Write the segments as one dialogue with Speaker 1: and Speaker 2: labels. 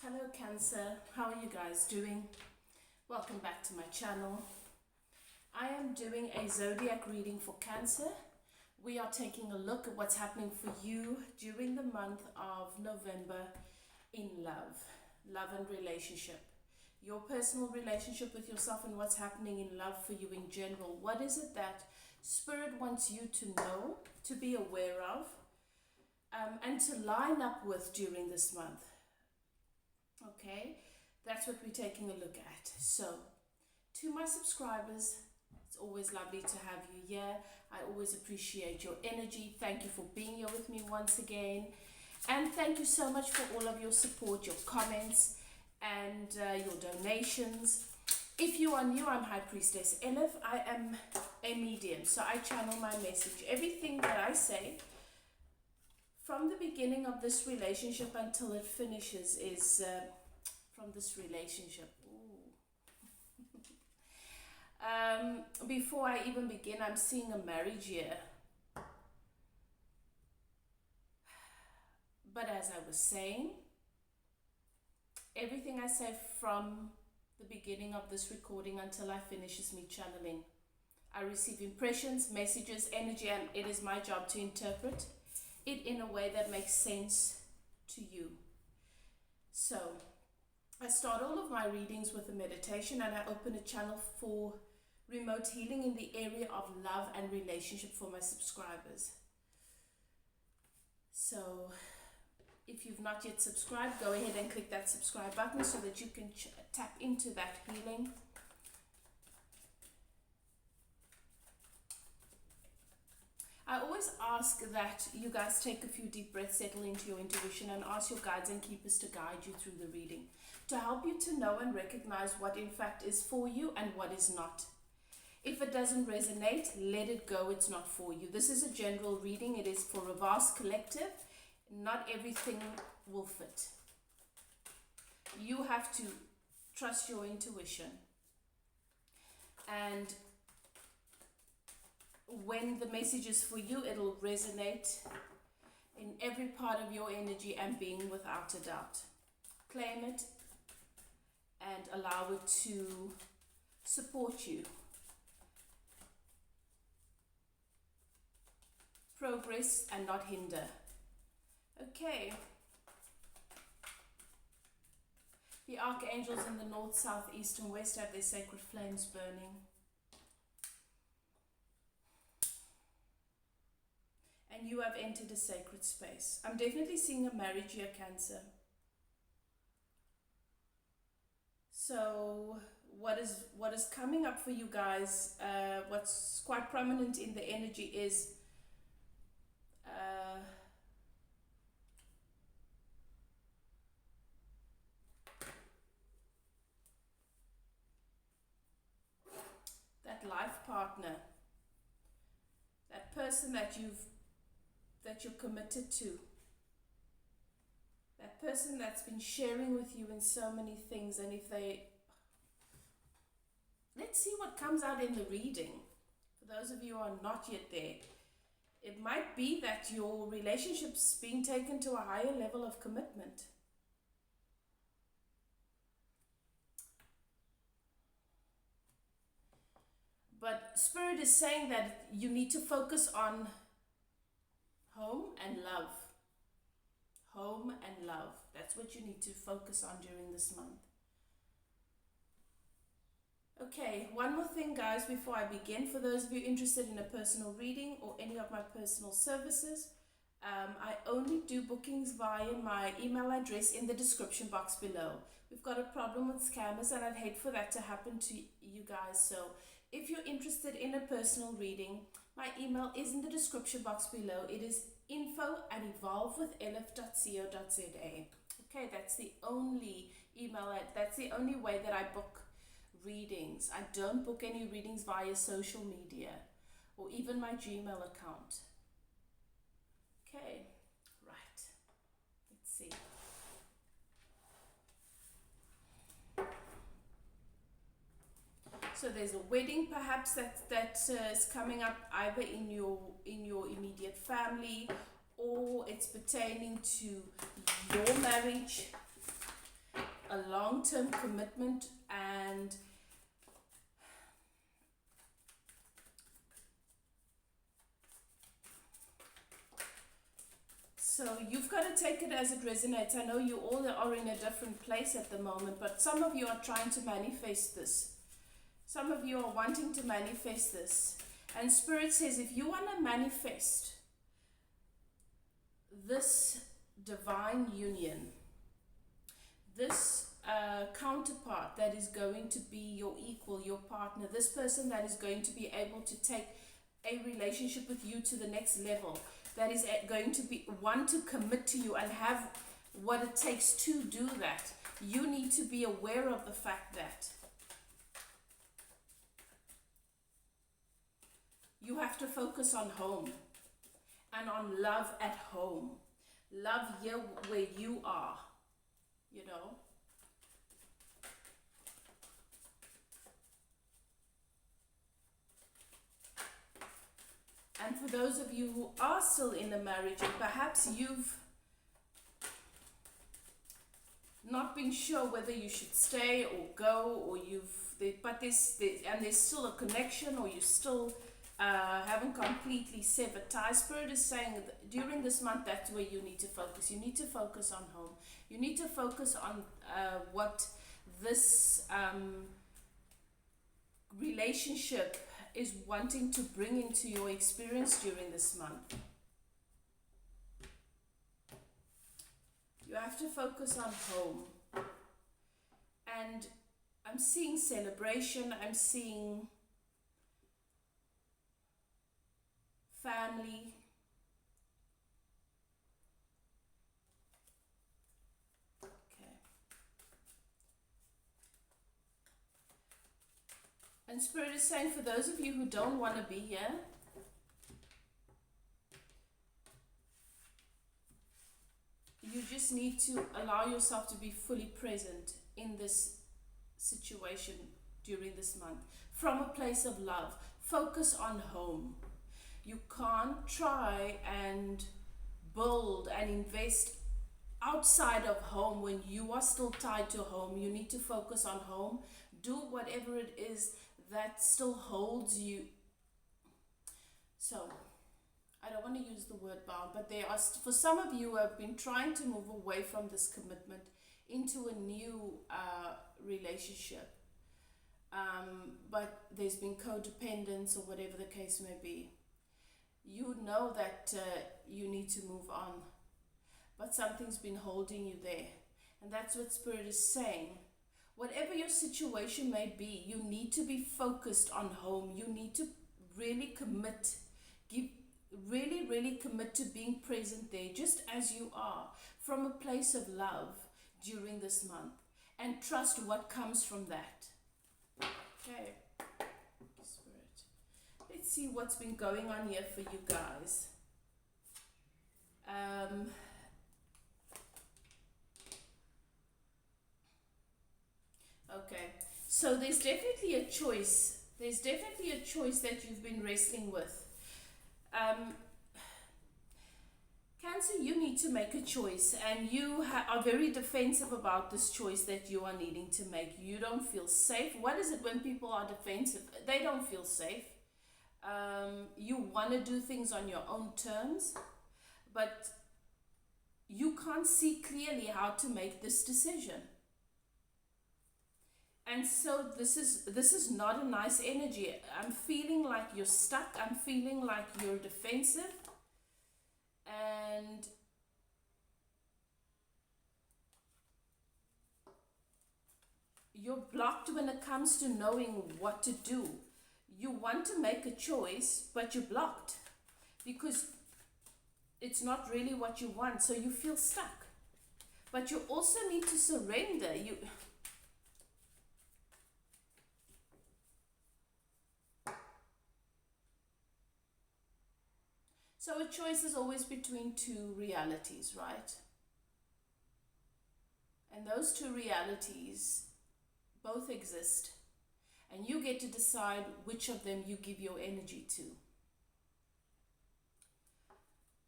Speaker 1: Hello Cancer, how are you guys doing? Welcome back to my channel. I am doing a zodiac reading for Cancer. We are taking a look at what's happening for you during the month of November in love and relationship. Your personal relationship with yourself and what's happening in love for you in general. What is it that Spirit wants you to know, to be aware of, and to line up with during this month? Okay, that's what we're taking a look at. So, to my subscribers, it's always lovely to have you here. I always appreciate your energy. Thank you for being here with me once again. And thank you so much for all of your support, your comments, and your donations. If you are new, I'm High Priestess Elif. I am a medium, so I channel my message. Everything that I say from the beginning of this relationship until it finishes is from this relationship. Before I even begin, I'm seeing a marriage here. But as I was saying, everything I say from the beginning of this recording until I finish is me channeling. I receive impressions, messages, energy, and it is my job to interpret it in a way that makes sense to you. So, I start all of my readings with a meditation, and I open a channel for remote healing in the area of love and relationship for my subscribers. So, if you've not yet subscribed, go ahead and click that subscribe button so that you can tap into that healing. I always ask that you guys take a few deep breaths, settle into your intuition, and ask your guides and keepers to guide you through the reading, to help you to know and recognize what in fact is for you and what is not. If it doesn't resonate, let it go, it's not for you. This is a general reading, it is for a vast collective. Not everything will fit. You have to trust your intuition. And when the message is for you, it'll resonate in every part of your energy and being without a doubt. Claim it and allow it to support you. Progress and not hinder. Okay. The archangels in the north, south, east, and west have their sacred flames burning. And you have entered a sacred space. I'm definitely seeing a marriage here, Cancer. So what is coming up for you guys, what's quite prominent in the energy is that life partner, that person that you're committed to, that person that's been sharing with you in so many things. And if let's see what comes out in the reading. For those of you who are not yet there, it might be that your relationship's being taken to a higher level of commitment. But Spirit is saying that you need to focus on home and love. Home and love. That's what you need to focus on during this month. Okay, one more thing, guys, before I begin. For those of you interested in a personal reading or any of my personal services, I only do bookings via my email address in the description box below. We've got a problem with scammers, and I'd hate for that to happen to you guys. So if you're interested in a personal reading, my email is in the description box below. It is info@evolvewithelif.co.za. Okay, that's the only email, that's the only way that I book readings. I don't book any readings via social media or even my Gmail account. Okay, right. Let's see. So there's a wedding perhaps that is coming up either in your immediate family, or it's pertaining to your marriage. a long-term commitment, and so you've got to take it as it resonates. I know you all are in a different place at the moment, but some of you are trying to manifest this. Some of you are wanting to manifest this. And Spirit says, if you want to manifest this divine union, this counterpart that is going to be your equal, your partner, this person that is going to be able to take a relationship with you to the next level, that is going to be one to commit to you and have what it takes to do that, you need to be aware of the fact that you have to focus on home and on love at home. Love here where you are, you know. And for those of you who are still in a marriage, and perhaps you've not been sure whether you should stay or go, or there's still a connection, or you still haven't completely severed ties. Spirit is saying that during this month, that's where you need to focus. You need to focus on home. You need to focus on what this relationship is wanting to bring into your experience during this month. You have to focus on home. And I'm seeing celebration, I'm seeing family. Okay. And Spirit is saying, for those of you who don't want to be here, you just need to allow yourself to be fully present in this situation during this month from a place of love. Focus on home. You can't try and build and invest outside of home when you are still tied to home. You need to focus on home. Do whatever it is that still holds you. So I don't want to use the word bound, but there are, for some of you who have been trying to move away from this commitment into a new relationship, but there's been codependence or whatever the case may be. You know that you need to move on, but something's been holding you there. And that's what Spirit is saying. Whatever your situation may be, you need to be focused on home. You need to really commit, really commit to being present there, just as you are, from a place of love during this month, and trust what comes from that. Okay, Spirit. Let's see what's been going on here for you guys. Okay, so there's definitely a choice. There's definitely a choice that you've been wrestling with. Cancer, you need to make a choice, and you are very defensive about this choice that you are needing to make. You don't feel safe. What is it when people are defensive? They don't feel safe. You want to do things on your own terms, but you can't see clearly how to make this decision. And so this is not a nice energy. I'm feeling like you're stuck. I'm feeling like you're defensive. And you're blocked when it comes to knowing what to do. You want to make a choice, but you're blocked because it's not really what you want. So you feel stuck. But you also need to surrender. So a choice is always between two realities, right? And those two realities both exist. And you get to decide which of them you give your energy to.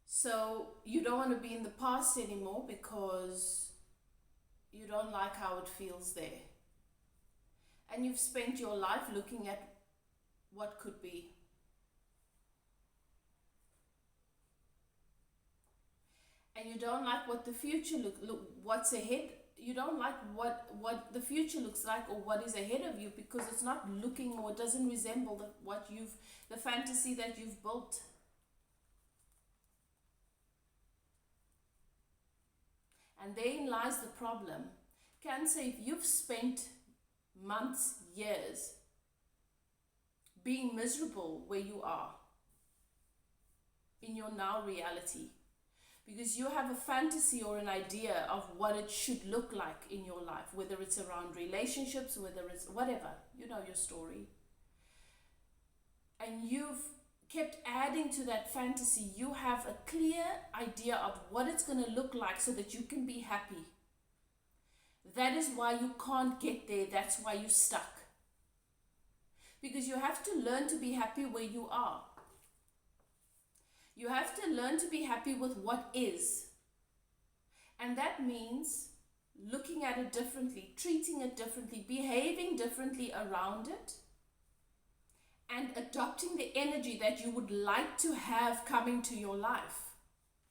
Speaker 1: So you don't want to be in the past anymore because You don't like how it feels there. And you've spent your life looking at what could be. And you don't like what the future what's ahead. You don't like what the future looks like or what is ahead of you, because it's not looking, or it doesn't resemble the fantasy that you've built. And therein lies the problem. Cancer, if you've spent months, years being miserable where you are in your now reality, because you have a fantasy or an idea of what it should look like in your life, whether it's around relationships, whether it's whatever, you know your story, and you've kept adding to that fantasy, you have a clear idea of what it's going to look like so that you can be happy. That is why you can't get there. That's why you're stuck. Because you have to learn to be happy where you are. You have to learn to be happy with what is. And that means looking at it differently, treating it differently, behaving differently around it, and adopting the energy that you would like to have coming to your life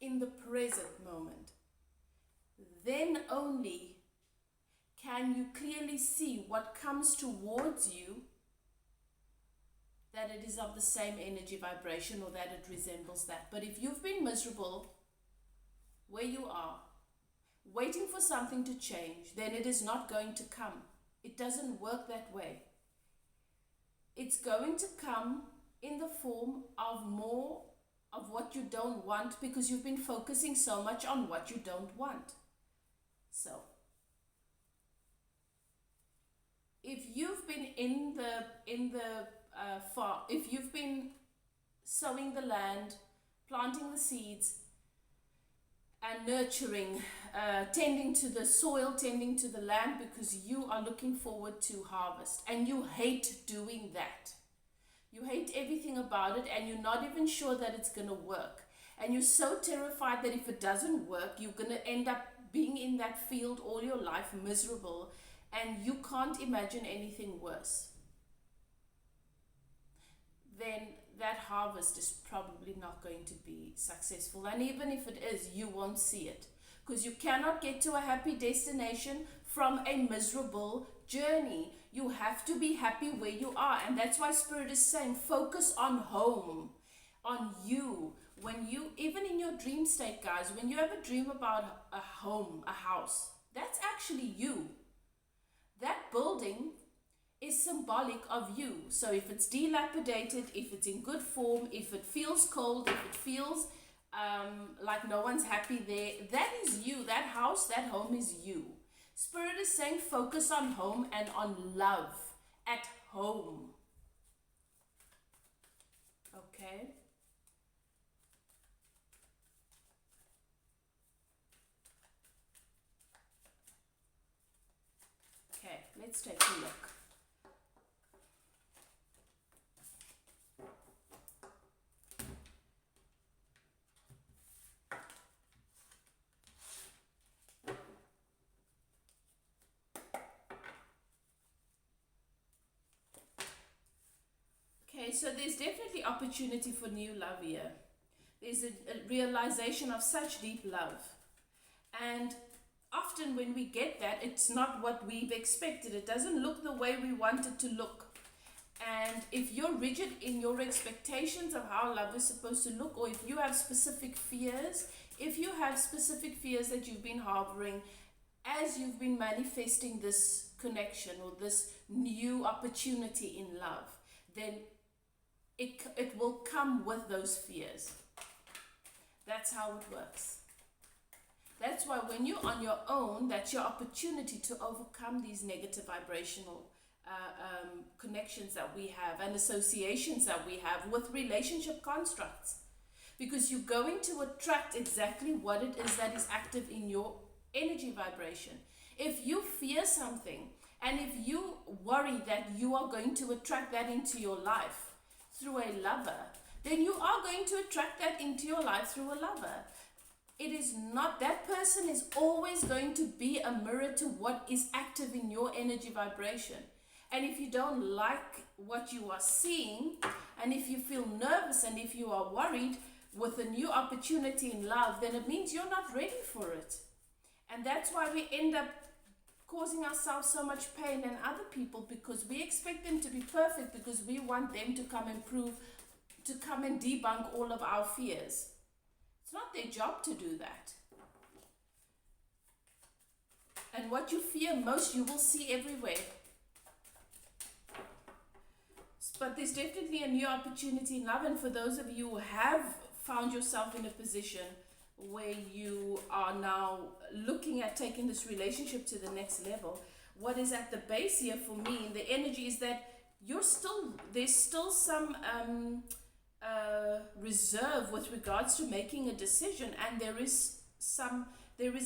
Speaker 1: in the present moment. Then only can you clearly see what comes towards you, that it is of the same energy vibration, or that it resembles that. But if you've been miserable where you are, waiting for something to change, then it is not going to come. It doesn't work that way. It's going to come in the form of more of what you don't want, because you've been focusing so much on what you don't want. So, if you've been if you've been sowing the land, planting the seeds, and nurturing, tending to the soil, tending to the land, because you are looking forward to harvest, and you hate doing that. You hate everything about it, and you're not even sure that it's going to work. And you're so terrified that if it doesn't work, you're going to end up being in that field all your life, miserable, and you can't imagine anything worse. Then that harvest is probably not going to be successful. And even if it is, you won't see it, because you cannot get to a happy destination from a miserable journey. You have to be happy where you are. And that's why Spirit is saying, focus on home, on you. When you, even in your dream state, guys, when you have a dream about a home, a house, that's actually you. That building is symbolic of you. So if it's dilapidated, if it's in good form, if it feels cold, if it feels like no one's happy there, that is you. That house, that home is you. Spirit is saying focus on home and on love at home. Okay? Okay, let's take a look. Okay, so there's definitely opportunity for new love here. There's a realization of such deep love. And often when we get that, it's not what we've expected. It doesn't look the way we want it to look. And if you're rigid in your expectations of how love is supposed to look, or if you have specific fears, that you've been harboring as you've been manifesting this connection or this new opportunity in love, then it will come with those fears. That's how it works. That's why when you're on your own, that's your opportunity to overcome these negative vibrational connections that we have and associations that we have with relationship constructs. Because you're going to attract exactly what it is that is active in your energy vibration. If you fear something, and if you worry that you are going to attract that into your life through a lover, then you are going to attract that into your life through a lover. It is not, that person is always going to be a mirror to what is active in your energy vibration. And if you don't like what you are seeing, and if you feel nervous, and if you are worried with a new opportunity in love, then it means you're not ready for it. And that's why we end up causing ourselves so much pain and other people, because we expect them to be perfect, because we want them to come and prove, to come and debunk all of our fears. It's not their job to do that. And what you fear most, you will see everywhere. But there's definitely a new opportunity in love. And for those of you who have found yourself in a position where you are now looking at taking this relationship to the next level, what is at the base here for me in the energy is that there's still some reserve with regards to making a decision, and there is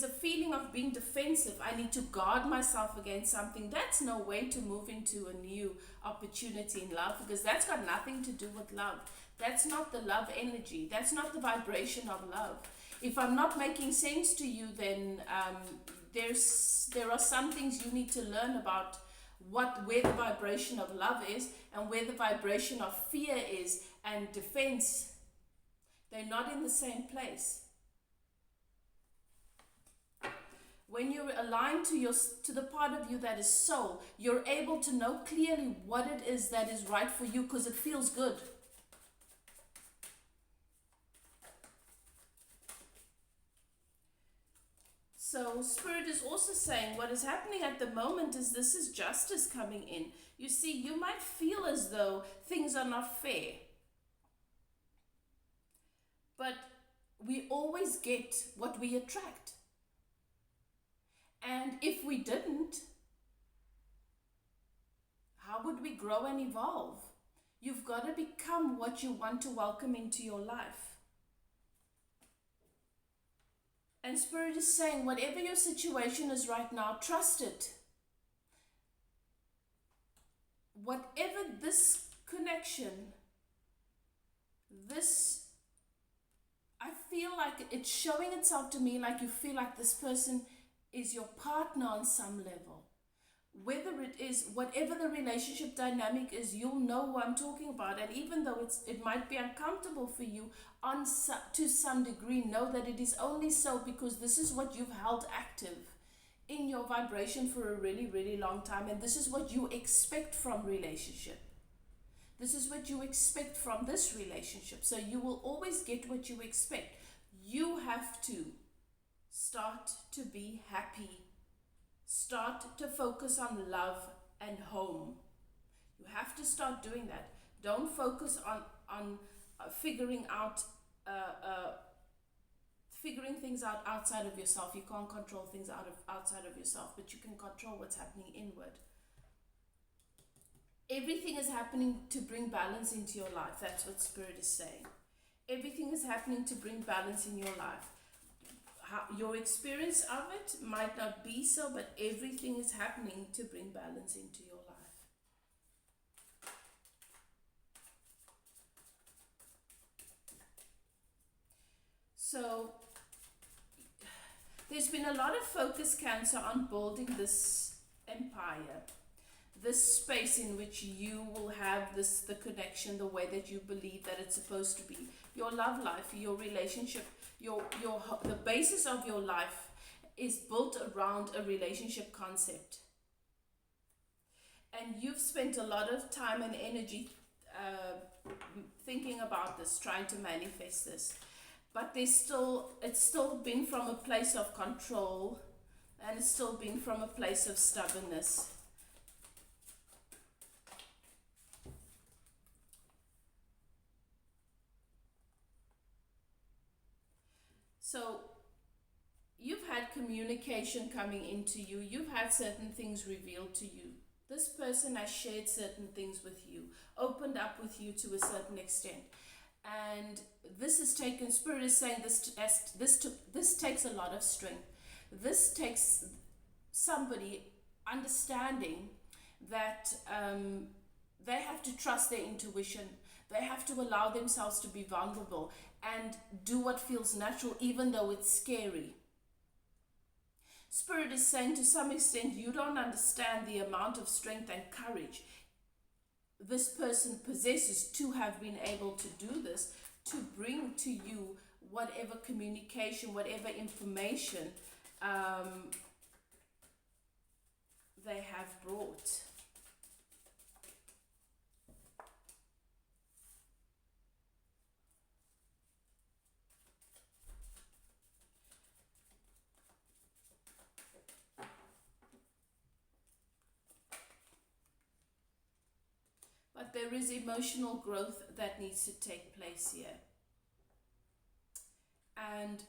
Speaker 1: a feeling of being defensive. I need to guard myself against something. That's no way to move into a new opportunity in love, because that's got nothing to do with love. That's not the love energy. That's not the vibration of love. If I'm not making sense to you, then there are some things you need to learn about where the vibration of love is and where the vibration of fear is and defense. They're not in the same place. When you're aligned to the part of you that is soul, you're able to know clearly what it is that is right for you, because it feels good. So Spirit is also saying what is happening at the moment is this is justice coming in. You see, you might feel as though things are not fair, but we always get what we attract. And if we didn't, how would we grow and evolve? You've got to become what you want to welcome into your life. And Spirit is saying, whatever your situation is right now, trust it. Whatever this connection, I feel like it's showing itself to me like you feel like this person is your partner on some level. Whether it is, whatever the relationship dynamic is, you'll know who I'm talking about. And even though it might be uncomfortable for you to some degree, know that it is only so because this is what you've held active in your vibration for a really, really long time. And this is what you expect from relationship. This is what you expect from this relationship. So you will always get what you expect. You have to start to be happy. Start to focus on love and home. You have to start doing that. Don't focus on figuring things out outside of yourself. You can't control things outside of yourself, but you can control what's happening inward. Everything is happening to bring balance into your life. That's what Spirit is saying. Everything is happening to bring balance in your life. Your experience of it might not be so, but everything is happening to bring balance into your life. So there's been a lot of focus, Cancer, on building this empire, this space in which you will have the connection the way that you believe that it's supposed to be. Your love life, your relationship, the basis of your life is built around a relationship concept. And you've spent a lot of time and energy thinking about this, trying to manifest this. But it's still been from a place of control, and it's still been from a place of stubbornness. So you've had communication coming into you. You've had certain things revealed to you. This person has shared certain things with you, opened up with you to a certain extent. And this is taken, Spirit is saying this takes a lot of strength. This takes somebody understanding that they have to trust their intuition. They have to allow themselves to be vulnerable. and do what feels natural, even though it's scary. Spirit is saying, to some extent, you don't understand the amount of strength and courage this person possesses to have been able to do this, to bring to you whatever communication, whatever information they have brought. But there is emotional growth that needs to take place here. And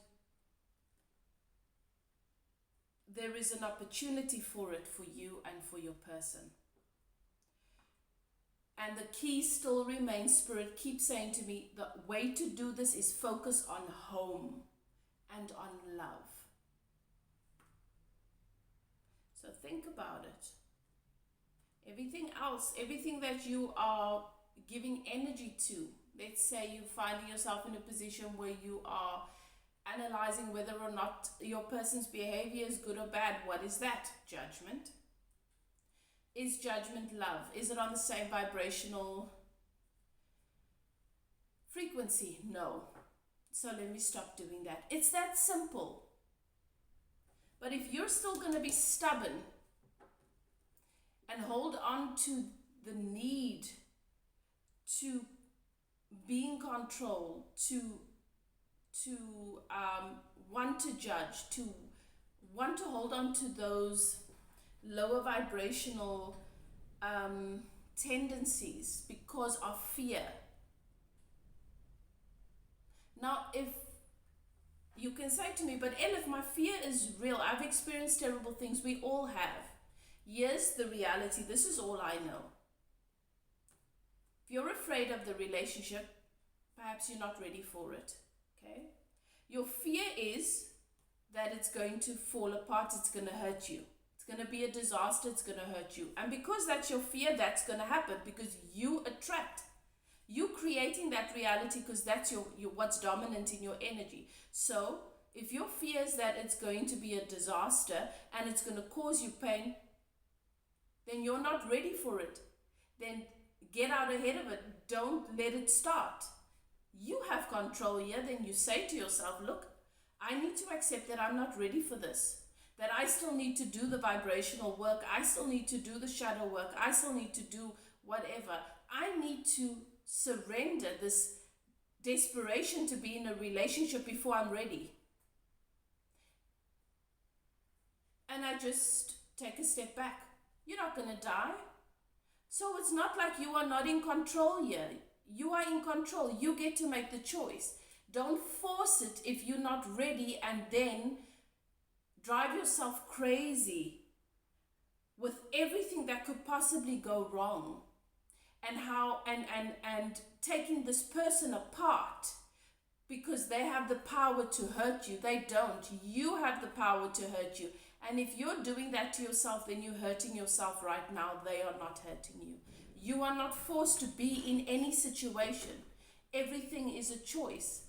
Speaker 1: there is an opportunity for it for you and for your person. And the key still remains, Spirit keeps saying to me, the way to do this is focus on home and on love. So think about it. Everything else, everything that you are giving energy to, let's say you're finding yourself in a position where you are analyzing whether or not your person's behavior is good or bad. What is that? Judgment. Is judgment love? Is it on the same vibrational frequency? No. So let me stop doing that. It's that simple. But if you're still going to be stubborn and hold on to the need to be in control, to want to judge, to want to hold on to those lower vibrational tendencies because of fear. Now, if you can say to me, but Elif, my fear is real. I've experienced terrible things. We all have. Here's the reality. This is all I know. If you're afraid of the relationship, perhaps you're not ready for it. Okay? Your fear is that it's going to fall apart. It's going to hurt you. It's going to be a disaster. It's going to hurt you. And because that's your fear, that's going to happen because you attract. You creating that reality because that's your what's dominant in your energy. So if your fear is that it's going to be a disaster and it's going to cause you pain, then you're not ready for it. Then get out ahead of it. Don't let it start. You have control here. Then you say to yourself, look, I need to accept that I'm not ready for this. That I still need to do the vibrational work. I still need to do the shadow work. I still need to do whatever. I need to surrender this desperation to be in a relationship before I'm ready. And I just take a step back. You're not going to die. So it's not like you are not in control here. You are in control. You get to make the choice. Don't force it if you're not ready and then drive yourself crazy with everything that could possibly go wrong. And how and taking this person apart because they have the power to hurt you. They don't. You have the power to hurt you. And if you're doing that to yourself, then you're hurting yourself right now. They are not hurting you. You are not forced to be in any situation. Everything is a choice.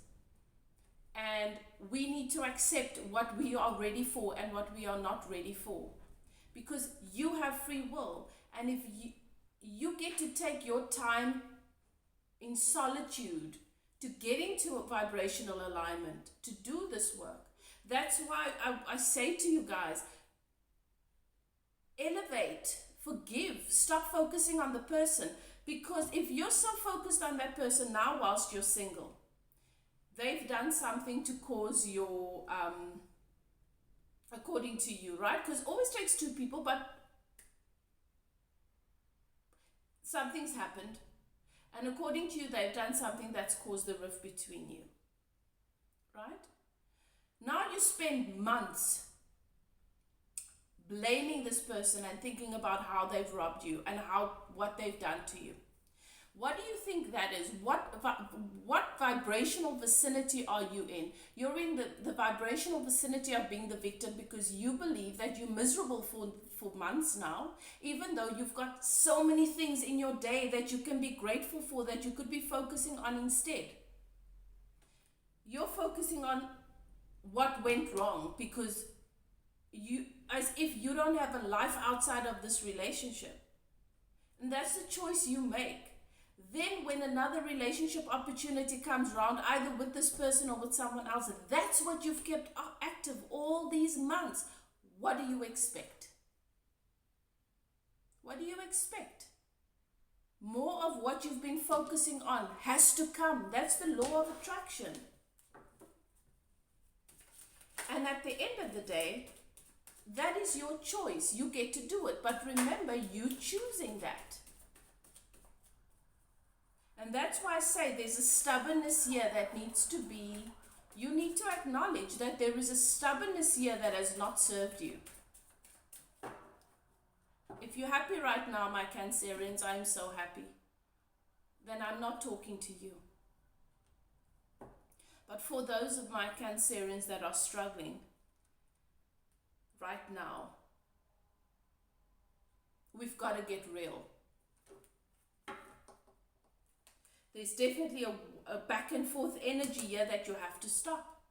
Speaker 1: And we need to accept what we are ready for and what we are not ready for. Because you have free will. And if you get to take your time in solitude to get into a vibrational alignment, to do this work. That's why I say to you guys, elevate, forgive, stop focusing on the person. Because if you're so focused on that person now whilst you're single, they've done something to cause your, according to you, right? Because it always takes two people, but something's happened. And according to you, they've done something that's caused the rift between you. Right? Now you spend months blaming this person and thinking about how they've robbed you and what they've done to you. What do you think that is? What vibrational vicinity are you in? You're in the vibrational vicinity of being the victim because you believe that you're miserable for months now, even though you've got so many things in your day that you can be grateful for, that you could be focusing on instead. you're focusing on what went wrong because as if you don't have a life outside of this relationship. And that's the choice you make. Then when another relationship opportunity comes around, either with this person or with someone else, that's what you've kept active all these months. What do you expect? What do you expect? More of what you've been focusing on has to come. That's the law of attraction. And at the end of the day, that is your choice. You get to do it. But remember, you choosing that. And that's why I say there's a stubbornness here that needs to be, you need to acknowledge that there is a stubbornness here that has not served you. If you're happy right now, my Cancerians, I'm so happy. Then I'm not talking to you. But for those of my Cancerians that are struggling right now, we've got to get real. There's definitely a back and forth energy here that you have to stop.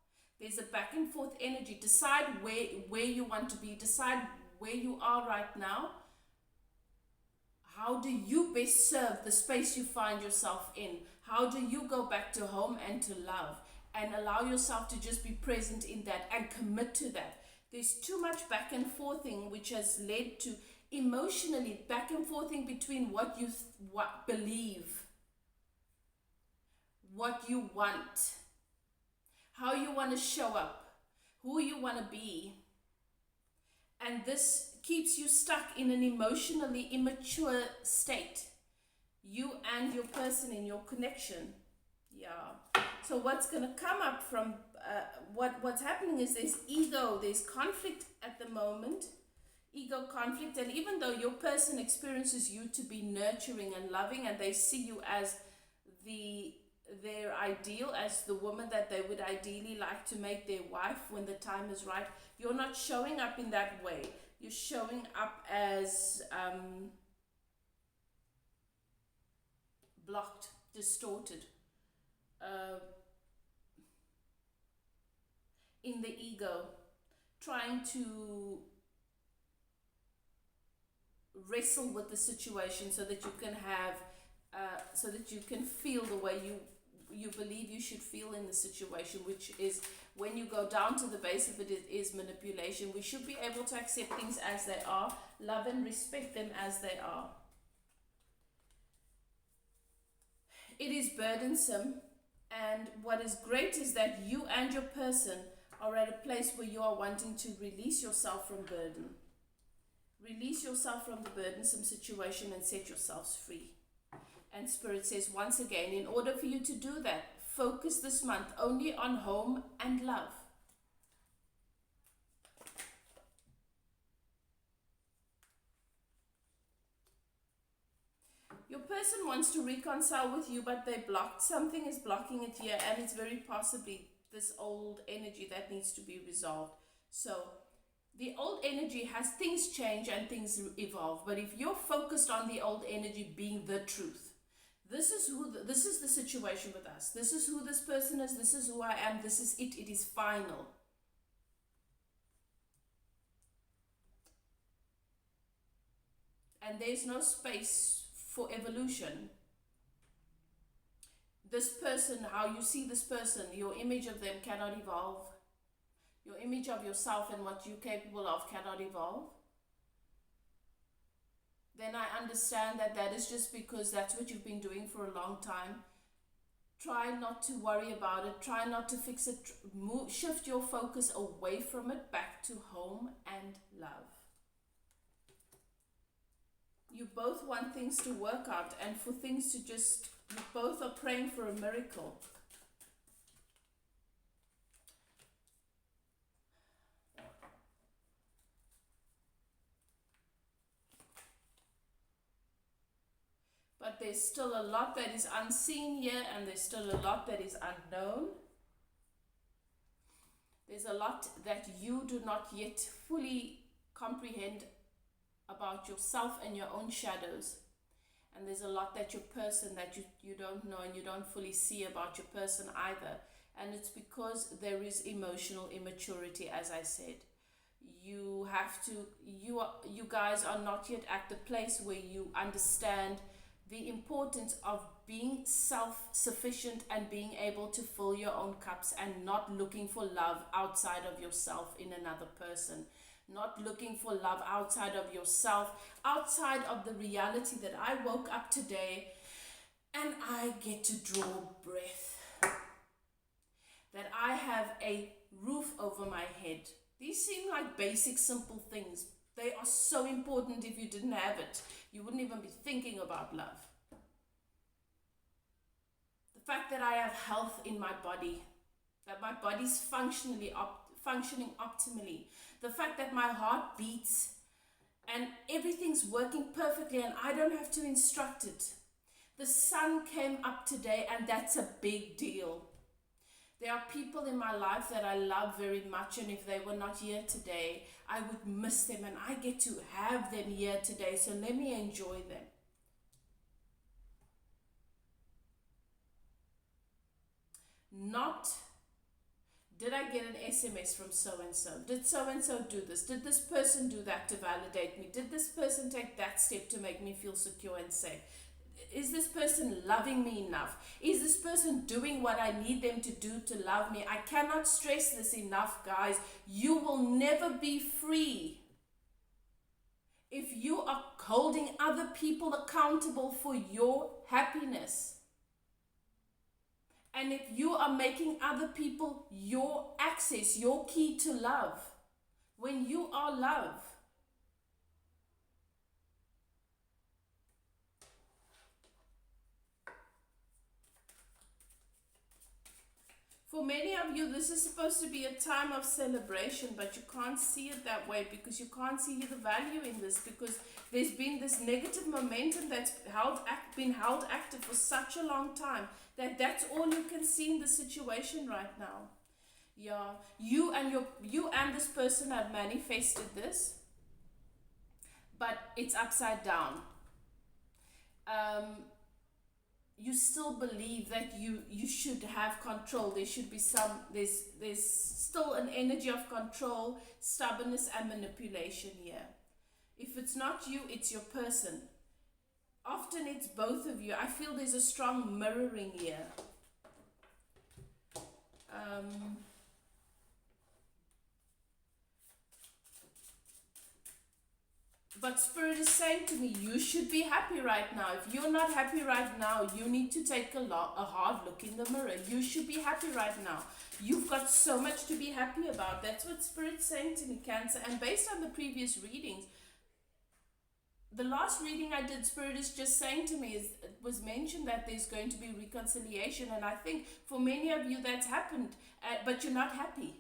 Speaker 1: There's a back and forth energy. Decide where you want to be. Decide where you are right now. How do you best serve the space you find yourself in? How do you go back to home and to love? And allow yourself to just be present in that and commit to that. There's too much back and forthing which has led to emotionally back and forthing between what you believe, what you want, how you want to show up, who you want to be. And this keeps you stuck in an emotionally immature state. You and your person in your connection. Yeah. So what's going to come up from what's happening is there's ego, there's conflict at the moment. Ego conflict. And even though your person experiences you to be nurturing and loving, and they see you as their ideal, as the woman that they would ideally like to make their wife when the time is right, you're not showing up in that way. You're showing up as blocked, distorted, in the ego, trying to wrestle with the situation so that you can have so that you can feel the way you believe you should feel in the situation, which is, when you go down to the base of it, it is manipulation. We should be able to accept things as they are, love and respect them as they are. It is burdensome, and what is great is that you and your person are at a place where you are wanting to release yourself from burden. Release yourself from the burdensome situation and set yourselves free. And Spirit says, once again, in order for you to do that, focus this month only on home and love. Your person wants to reconcile with you, but they blocked. Something is blocking it here, and it's very possibly this old energy that needs to be resolved. So the old energy has things change and things evolve. But if you're focused on the old energy being the truth, this is the situation with us. This is who this person is. This is who I am. This is it. It is final. And there's no space for evolution. This person, how you see this person, your image of them cannot evolve. Your image of yourself and what you're capable of cannot evolve. Then I understand that is just because that's what you've been doing for a long time. Try not to worry about it. Try not to fix it. Shift your focus away from it, back to home and love. You both want things to work out and for things to just, you both are praying for a miracle. But there's still a lot that is unseen here, and there's still a lot that is unknown. There's a lot that you do not yet fully comprehend about yourself and your own shadows. And there's a lot that your person that you don't know and you don't fully see about your person either. And it's because there is emotional immaturity, as I said. You have to, you guys are not yet at the place where you understand the importance of being self-sufficient and being able to fill your own cups and not looking for love outside of yourself in another person. Not looking for love outside of yourself, outside of the reality that I woke up today and I get to draw breath. That I have a roof over my head. These seem like basic, simple things. They are so important. If you didn't have it, you wouldn't even be thinking about love. The fact that I have health in my body, that my body's functioning optimally, the fact that my heart beats and everything's working perfectly and I don't have to instruct it. The sun came up today and that's a big deal. There are people in my life that I love very much, and if they were not here today, I would miss them, and I get to have them here today, so let me enjoy them. Not, did I get an SMS from so-and-so? Did so-and-so do this? Did this person do that to validate me? Did this person take that step to make me feel secure and safe? Is this person loving me enough? Is this person doing what I need them to do to love me? I cannot stress this enough, guys. You will never be free if you are holding other people accountable for your happiness. And if you are making other people your access, your key to love, when you are love. For many of you, this is supposed to be a time of celebration, but you can't see it that way because you can't see the value in this, because there's been this negative momentum that's been held active for such a long time that's all you can see in the situation right now. Yeah, you and this person have manifested this, but it's upside down. You still believe that you should have control. There should be there's still an energy of control, stubbornness and manipulation here. If it's not you, it's your person. Often it's both of you. I feel there's a strong mirroring here. But Spirit is saying to me, you should be happy right now. If you're not happy right now, you need to take a hard look in the mirror. You should be happy right now. You've got so much to be happy about. That's what Spirit's saying to me, Cancer. And based on the previous readings, the last reading I did, Spirit is just saying to me, it was mentioned that there's going to be reconciliation. And I think for many of you that's happened, but you're not happy.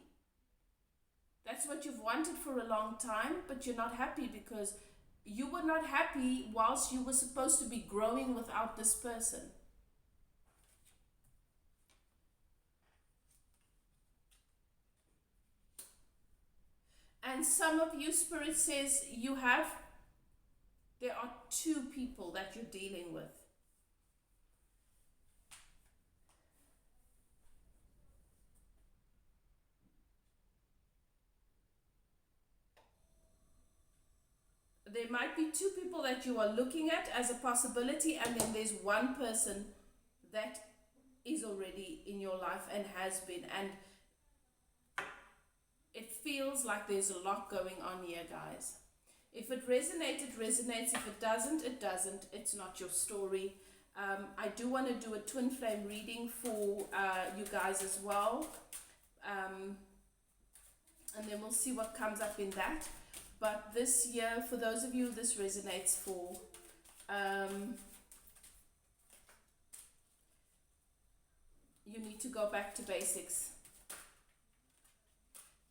Speaker 1: That's what you've wanted for a long time, but you're not happy because you were not happy whilst you were supposed to be growing without this person. And some of you, Spirit says, there are two people that you're dealing with. There might be two people that you are looking at as a possibility, and then there's one person that is already in your life and has been, and it feels like there's a lot going on here, guys. If it resonates, it resonates. If it doesn't, it doesn't. It's not your story. I do want to do a twin flame reading for you guys as well, and then we'll see what comes up in that. But this year, for those of you this resonates for, you need to go back to basics.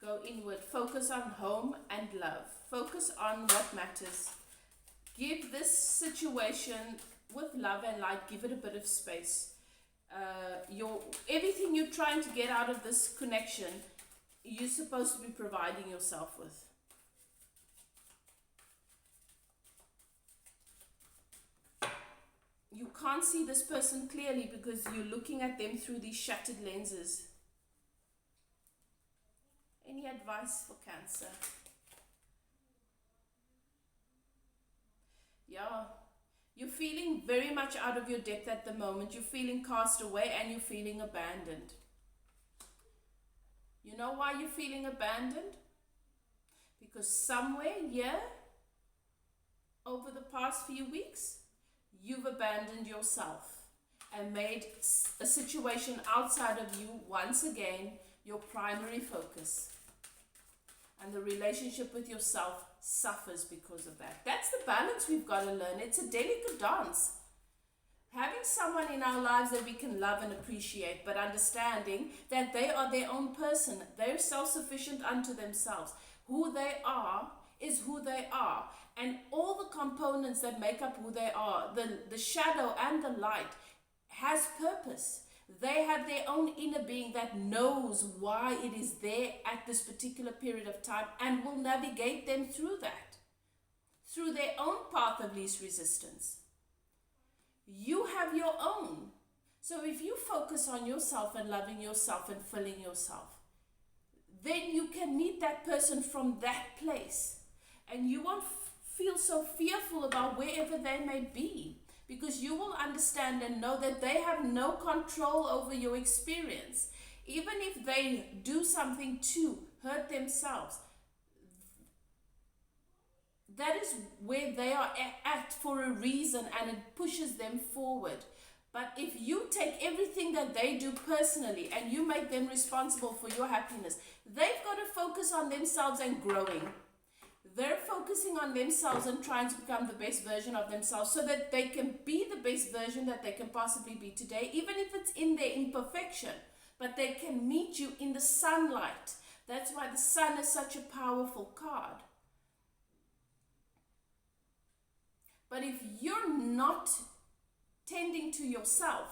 Speaker 1: Go inward. Focus on home and love. Focus on what matters. Give this situation with love and light, give it a bit of space. Everything you're trying to get out of this connection, you're supposed to be providing yourself with. You can't see this person clearly because you're looking at them through these shattered lenses. advice for Cancer. Yeah, you're feeling very much out of your depth at the moment. You're feeling cast away and you're feeling abandoned. You know why you're feeling abandoned? Because somewhere here, over the past few weeks, you've abandoned yourself and made a situation outside of you once again your primary focus. And the relationship with yourself suffers because of that. That's the balance we've got to learn. It's a delicate dance. Having someone in our lives that we can love and appreciate, but understanding that they are their own person. They're self-sufficient unto themselves. Who they are is who they are. And all the components that make up who they are, the shadow and the light, has purpose. They have their own inner being that knows why it is there at this particular period of time and will navigate them through that, through their own path of least resistance. You have your own. So if you focus on yourself and loving yourself and filling yourself, then you can meet that person from that place. And you won't feel so fearful about wherever they may be, because you will understand and know that they have no control over your experience. Even if they do something to hurt themselves, that is where they are at for a reason, and it pushes them forward. But if you take everything that they do personally and you make them responsible for your happiness, they've got to focus on themselves and growing. They're focusing on themselves and trying to become the best version of themselves so that they can be the best version that they can possibly be today, even if it's in their imperfection. But they can meet you in the sunlight. That's why the sun is such a powerful card. But if you're not tending to yourself,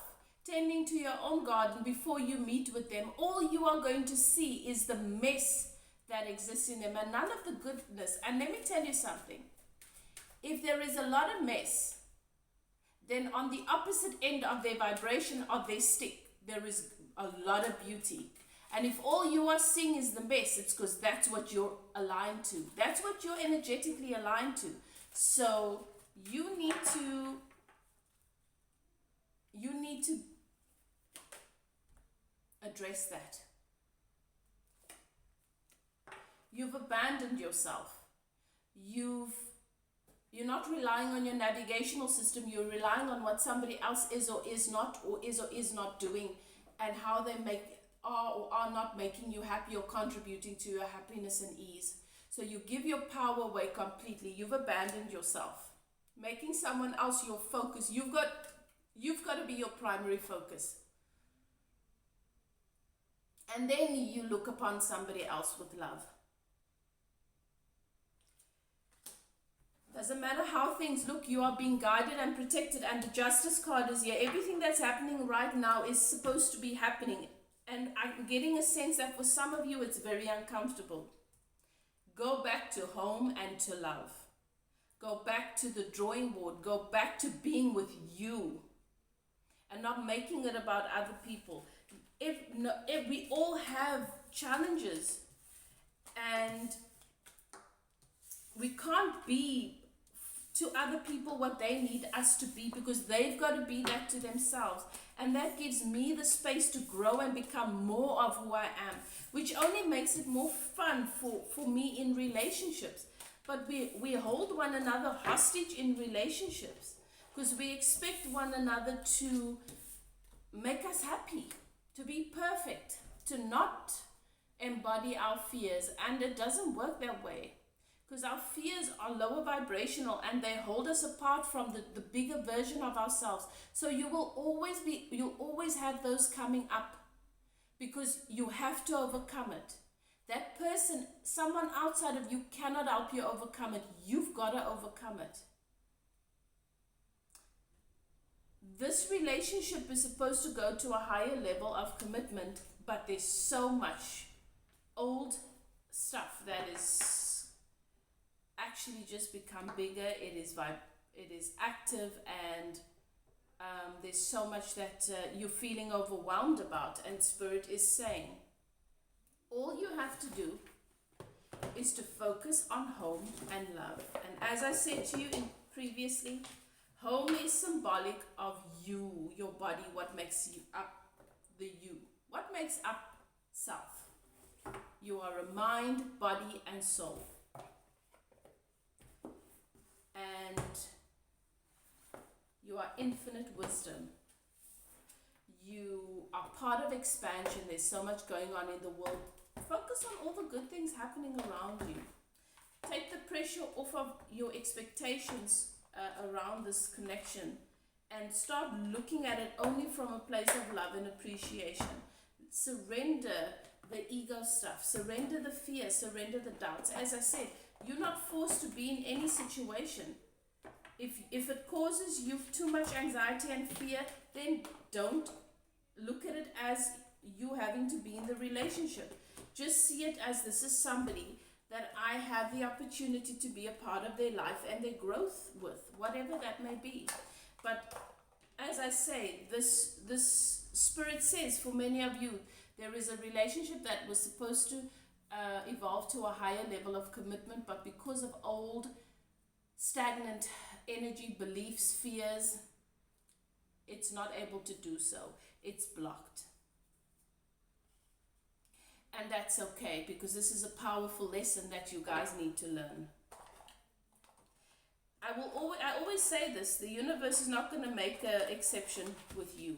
Speaker 1: tending to your own garden before you meet with them, all you are going to see is the mess that exists in them and none of the goodness. And let me tell you something. If there is a lot of mess, then on the opposite end of their vibration of their stick, there is a lot of beauty. And if all you are seeing is the mess, it's because that's what you're aligned to. That's what you're energetically aligned to. So you need to address that. You've abandoned yourself. You're not relying on your navigational system. You're relying on what somebody else is or is not doing, and how they are or are not making you happy or contributing to your happiness and ease. So you give your power away completely. You've abandoned yourself. Making someone else your focus. You've got to be your primary focus. And then you look upon somebody else with love. Doesn't matter how things look, you are being guided and protected, and the Justice card is here. Everything that's happening right now is supposed to be happening. And I'm getting a sense that for some of you, it's very uncomfortable. Go back to home and to love. Go back to the drawing board. Go back to being with you and not making it about other people. If we all have challenges, and we can't be to other people what they need us to be, because they've got to be that to themselves. And that gives me the space to grow and become more of who I am, which only makes it more fun for me in relationships. But we hold one another hostage in relationships because we expect one another to make us happy, to be perfect, to not embody our fears. And it doesn't work that way, because our fears are lower vibrational and they hold us apart from the bigger version of ourselves. So you'll always have those coming up, because you have to overcome it. That person, someone outside of you, cannot help you overcome it. You've got to overcome it. This relationship is supposed to go to a higher level of commitment, but there's so much old stuff that is actually just become bigger. It is active, and there's so much that you're feeling overwhelmed about, and Spirit is saying all you have to do is to focus on home and love. And as I said to you previously, home is symbolic of you, your body, what makes you up, the you. What makes up self? You are a mind, body, and soul. And you are infinite wisdom. You are part of expansion. There's so much going on in the world. Focus on all the good things happening around you. Take the pressure off of your expectations around this connection and start looking at it only from a place of love and appreciation. Surrender the ego stuff. Surrender the fear. Surrender the doubts. As I said, you're not forced to be in any situation. If it causes you too much anxiety and fear, then don't look at it as you having to be in the relationship. Just see it as this is somebody that I have the opportunity to be a part of their life and their growth with, whatever that may be. But as I say, this spirit says for many of you, there is a relationship that was supposed to evolve to a higher level of commitment, but because of old, stagnant energy, beliefs, fears, it's not able to do so. It's blocked. And that's okay, because this is a powerful lesson that you guys need to learn. I always say this, the universe is not going to make an exception with you.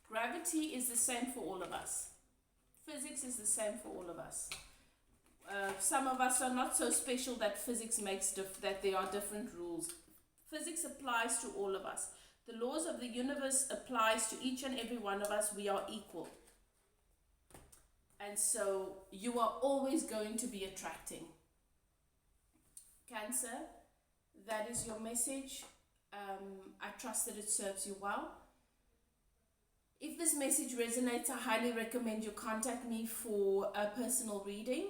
Speaker 1: Gravity is the same for all of us. Physics is the same for all of us. Some of us are not so special that physics makes that there are different rules. Physics applies to all of us. The laws of the universe applies to each and every one of us. We are equal. And so you are always going to be attracting. Cancer, that is your message. I trust that it serves you well. If this message resonates, I highly recommend you contact me for a personal reading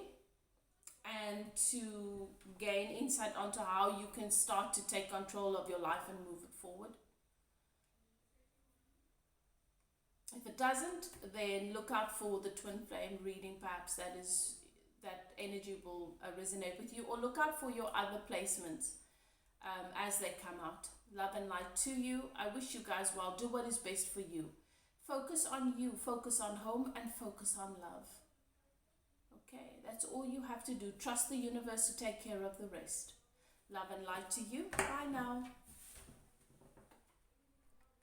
Speaker 1: and to gain insight onto how you can start to take control of your life and move it forward. If it doesn't, then look out for the twin flame reading. Perhaps that energy will resonate with you, or look out for your other placements as they come out. Love and light to you. I wish you guys well. Do what is best for you. Focus on you, focus on home, and focus on love. Okay, that's all you have to do. Trust the universe to take care of the rest. Love and light to you. Bye now.